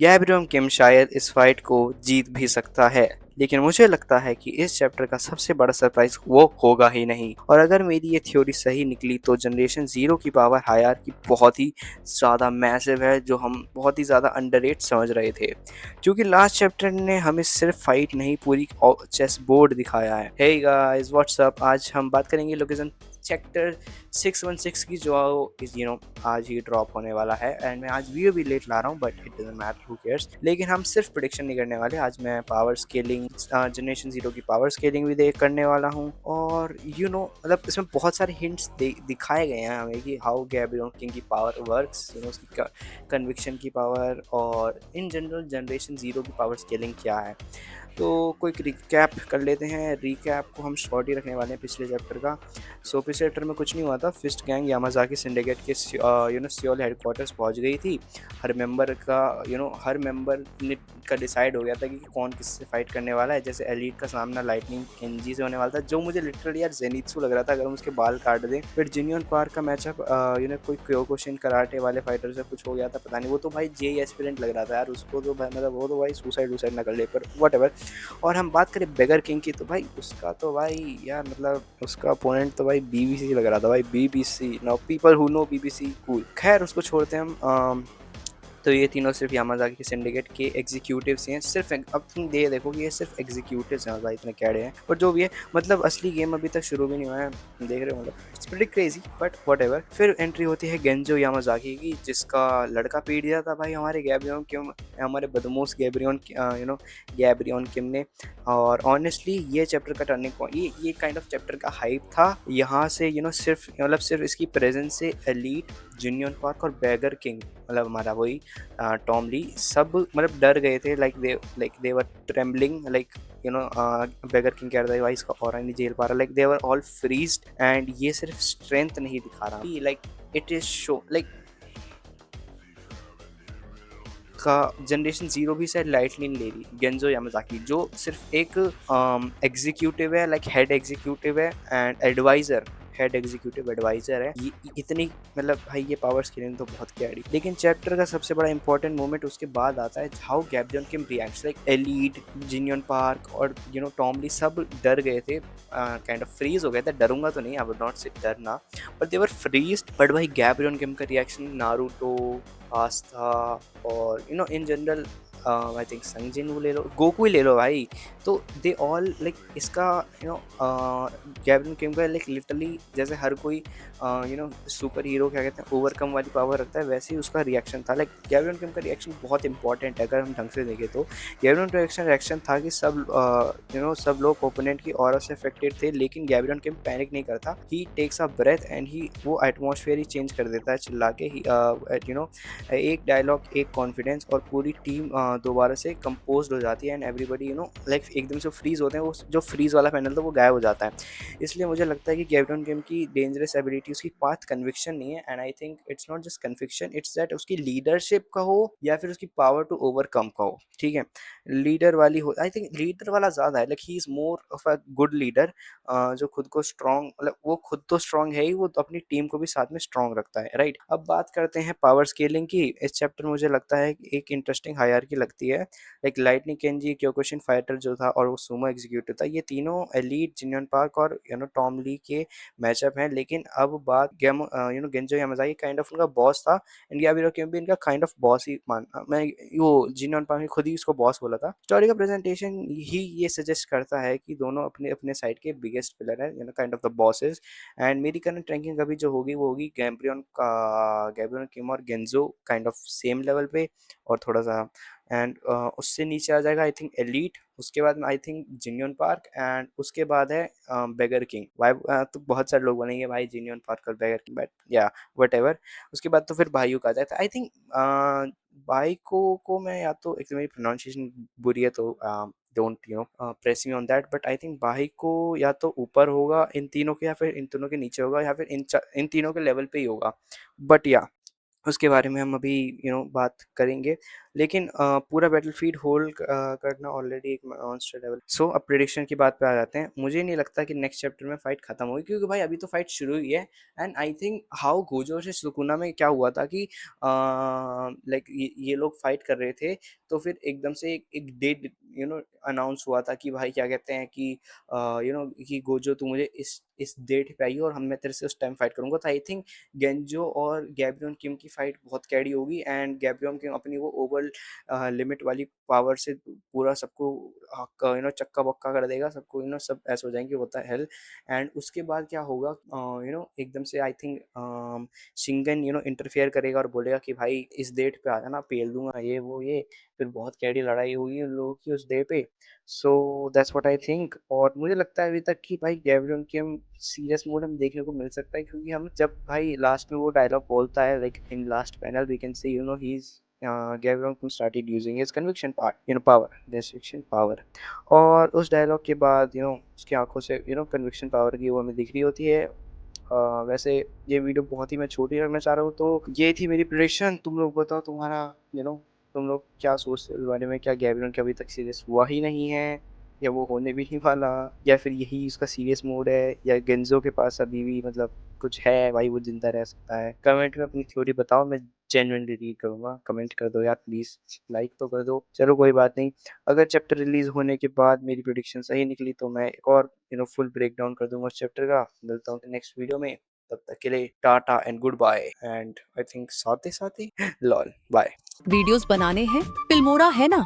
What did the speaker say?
गैब्रियम किम शायद इस फाइट को जीत भी सकता है, लेकिन मुझे लगता है कि इस चैप्टर का सबसे बड़ा सरप्राइज वो होगा ही नहीं। और अगर मेरी ये थ्योरी सही निकली तो जनरेशन जीरो की पावर हायरार्की बहुत ही ज़्यादा मैसिव है, जो हम बहुत ही ज़्यादा अंडररेट समझ रहे थे, क्योंकि लास्ट चैप्टर ने हमें सिर्फ फाइट नहीं, पूरी चेस बोर्ड दिखाया है। हे गाइस व्हाट्सअप, आज हम बात करेंगे लोकेशन चैप्टर 616 की, जो आज ही ड्रॉप होने वाला है। एंड मैं आज वीडियो भी लेट ला रहा हूँ, but it doesn't matter, who cares. लेकिन हम सिर्फ प्रोडिक्शन नहीं करने वाले, आज मैं पावर स्केलिंग, जनरेशन जीरो की पावर स्केलिंग भी देख करने वाला हूँ। और मतलब इसमें बहुत सारे हिंट्स दिखाए गए हैं हमें कि हाउ गैब्रियन किंग की पावर वर्क्स, उसकी कन्विक्शन की पावर, और इन जनरल जनरेशन जीरो की पावर स्केलिंग क्या है। तो कोई रिकैप कर लेते हैं। रिकैप को हम शॉर्ट ही रखने वाले हैं पिछले चैप्टर का। सो पिछले चैप्टर में कुछ नहीं हुआ था। फिस्ट गैंग यामाजाकी सिंडिकेट के सियोल हेडक्वार्टर्स पहुंच गई थी। हर मेंबर ने का डिसाइड हो गया था कि कौन किससे फाइट करने वाला है। जैसे एलीट का सामना लाइटनिंग केंजी से होने वाला था, जो मुझे लिटरली यार जेनित्सु लग रहा था अगर हम उसके बाल काट दें। फिर जिनियन पार्क का मैचअप कोई क्योकुशिन कराटे वाले फाइटर से कुछ हो गया था, पता नहीं। वो तो भाई जे एस्पिरेंट लग रहा था यार, उसको तो भाई मतलब वो तो भाई सुसाइड ना कर ले, पर वट। और हम बात करें बेगर किंग की, तो भाई उसका तो भाई यार मतलब उसका अपोनेंट तो भाई बीबीसी लग रहा था भाई, BBC. Now people who know BBC cool, खैर उसको छोड़ते हैं हम। तो ये तीनों सिर्फ यामाजाकी के सिंडिकेट के एग्जीक्यूटिव्स हैं। सिर्फ अब तुम ये देखो कि ये सिर्फ एग्जीक्यूटिव्स हैं भाई, इतने कैडे हैं। और जो भी है, मतलब असली गेम अभी तक शुरू भी नहीं हुआ है, देख रहे हो, मतलब it's pretty crazy, but whatever. फिर एंट्री होती है गेंजो यामाजाकी की, जिसका लड़का पीट दिया था भाई हमारे गैब्रियन किम, हमारे बदमाश गैब्रियन किम ने। और ऑनेस्टली ये चैप्टर का टर्निंग पॉइंट, ये काइंड ऑफ चैप्टर का हाइप था। यहाँ से सिर्फ इसकी प्रेजेंस से एलीट, जिनियन पार्क और बैगर किंग, मतलब हमारा वही टॉम ली, सब मतलब डर गए थे। Like they were trembling, like beggar king कह रहा था भाई इसका ऑरा नहीं झेल पा रहा। Like they were all freezed. And ये सिर्फ स्ट्रेंथ नहीं दिखा रहा, like it is show like का जनरेशन जीरो भी शायद लाइटली नहीं ले रही। गेंजो यामाजाकी जो सिर्फ एक एग्जीक्यूटिव है, लाइक हेड एग्जीक्यूटिव है and advisor, head executive advisor है, ये इतनी मतलब भाई ये पावर स्केलिंग तो बहुत कैडी। लेकिन चैप्टर का सबसे बड़ा इंपॉर्टेंट मोमेंट उसके बाद आता है, हाउ गैब्रियन किम रिएक्ट्स। लाइक एलीट, जिनियन पार्क और टॉमली सब डर गए थे, काइंड ऑफ फ्रीज हो गए थे। डरूंगा तो नहीं, आई वुड नॉट से डरना, but they were freezed. But भाई गैब्रियन किम का रिएक्शन, नारुतो, आस्था, और इन जनरल आई थिंक संजिन ले लो, गोकू ही ले लो भाई, तो दे ऑल लाइक इसका गैब्रियन किम का लाइक लिटरली जैसे हर कोई सुपर हीरो क्या कहते हैं ओवरकम वाली पावर रखता है, वैसे ही उसका रिएक्शन था। लाइक गैब्रियन किम का रिएक्शन बहुत इंपॉर्टेंट है अगर हम ढंग से देखें तो। गैब्रियन का रिएक्शन था कि सब लोग ओपोनेंट की ऑरा से अफेक्टेड थे, लेकिन गैब्रियन किम पैनिक नहीं करता। He takes a breath and he वो एटमॉस्फेयर ही चेंज कर देता है चिल्ला के ही, एक डायलॉग, एक कॉन्फिडेंस, और पूरी टीम दोबारा से कंपोज हो जाती है। एंड एवरीबडी लाइक एकदम से फ्रीज होते हैं, वो जो फ्रीज वाला पैनल था वो गायब हो जाता है। इसलिए मुझे लगता है कि गैब्रियन किम की डेंजरस एबिलिटी उसकी पाथ कन्विक्शन नहीं है, and I think it's not just conviction, it's that उसकी लीडरशिप का हो या फिर उसकी पावर टू ओवरकम का हो। ठीक है, लीडर वाली हो, आई थिंक लीडर वाला ज़्यादा है। Like he is more of a good leader, जो खुद को स्ट्रॉन्ग, मतलब वो खुद तो स्ट्रॉन्ग है ही, वो तो अपनी टीम को भी साथ में स्ट्रॉन्ग रखता है, राइट। अब बात करते हैं पावर स्केलिंग की। इस चैप्टर मुझे लगता है कि एक इंटरेस्टिंग हायरार्की लगती है। Like lightning Kenji, Kyokushin fighter जो था, और वो सुमो एग्जीक्यूटिव था, ये तीनों एलीट, जिनियन पार्क और टॉम ली के मैचअप हैं। लेकिन अब बात गेंजो यामाजाकी काइंड ऑफ उनका बॉस था, एंड याबिरो किम भी इनका काइंड ऑफ बॉस ही मान, मैं वो जिनियन पार्क ने खुद ही उसको बॉस बोला था। स्टोरी का प्रेजेंटेशन ही ये सजेस्ट करता है कि दोनों अपने अपने साइड के बिगेस्ट पिलर है, kind of the bosses. And मेरी करंट रैंकिंग अभी जो होगी वो होगी गैब्रियन किम और गेंजो काइंड ऑफ सेम लेवल पे, और थोड़ा सा। एंड उससे नीचे आ जाएगा आई थिंक एलीट, उसके बाद में I think genuine park, and उसके बाद है बेगर किंग। वाई तो बहुत सारे लोग बोलेंगे भाई जिनियन पार्क और बेगर किंग, बट या वट एवर। उसके बाद तो फिर भाइयों का आ जाता है आई थिंक। भाई को मैं, या तो एक तो मेरी प्रोनाउंसिएशन बुरी है तो don't press me on that, but I think भाई को या तो ऊपर होगा इन तीनों के, या फिर इन तीनों के नीचे होगा, या फिर इन तीनों के लेवल पे ही होगा, बट या उसके बारे में हम अभी बात करेंगे। लेकिन पूरा बैटलफील्ड होल्ड करना ऑलरेडी एक मॉन्स्टर लेवल। सो अब प्रिडिक्शन की बात पे आ जाते हैं। मुझे नहीं लगता कि नेक्स्ट चैप्टर में फाइट खत्म होगी, क्योंकि भाई अभी तो फाइट शुरू हुई है। And I think how Gojo से सुकुना में क्या हुआ था कि लाइक ये लोग फाइट कर रहे थे, तो फिर एकदम से एक डेट अनाउंस हुआ था कि भाई क्या कहते हैं कि कि गोजो तू मुझे इस डेट पे आई और हम मैं तेरे से उस टाइम फाइट करूंगा। तो आई थिंक गेंजो और गैब्रियन किम की फाइट बहुत कैडी होगी, एंड गैब्रियन किम अपनी वो ओवर लिमिट वाली पावर से पूरा सबको चक्का बक्का कर देगा, सबको सब ऐसा हो जाएंगे, होता है हेल। एंड उसके बाद क्या होगा, एकदम से आई थिंक शिंगन इंटरफेयर करेगा और बोलेगा कि भाई इस डेट पे आ जाना, पेल दूंगा ये वो ये। फिर बहुत कैडी लड़ाई होगी उन लोगों की उस डे पे। So that's what I think. और मुझे लगता है अभी तक कि भाई गैब्रियन की हम सीरियस मोड हम देखने को मिल सकता है, क्योंकि हम जब भाई लास्ट में वो डायलॉग बोलता है, like in last panel we can see he is Gabriel Kun started using his conviction part, power, conviction power। और उस डायलॉग के बाद उसकी आंखों से कन्विक्शन पावर की वो हमें दिख रही होती है। वैसे ये वीडियो बहुत ही मैं छोटी रखना चाह रहा हूँ, तो ये थी मेरी प्रेडिक्शन। तुम लोग बताओ तुम्हारा तुम लोग क्या सोचते हो इस बारे में? क्या गैब्रियन का अभी तक सीरियस हुआ ही नहीं है, या वो होने भी नहीं वाला, या फिर यही उसका सीरियस मोड है, या गेंजो के पास अभी भी मतलब कुछ है भाई वो जिंदा रह सकता है? कमेंट में अपनी थ्योरी बताओ, मैं जेन्युइनली रीड करूंगा। कमेंट कर दो यार प्लीज, लाइक तो कर दो। चलो कोई बात नहीं, अगर चैप्टर रिलीज होने के बाद मेरी प्रेडिक्शन सही निकली तो मैं एक और फुल ब्रेक डाउन कर दूंगा उस चैप्टर का। मिलता हूँ नेक्स्ट वीडियो में, तब तक के लिए tata and goodbye, and I think साथ ही लॉल बाय। वीडियोस बनाने हैं, फिल्मोरा है ना।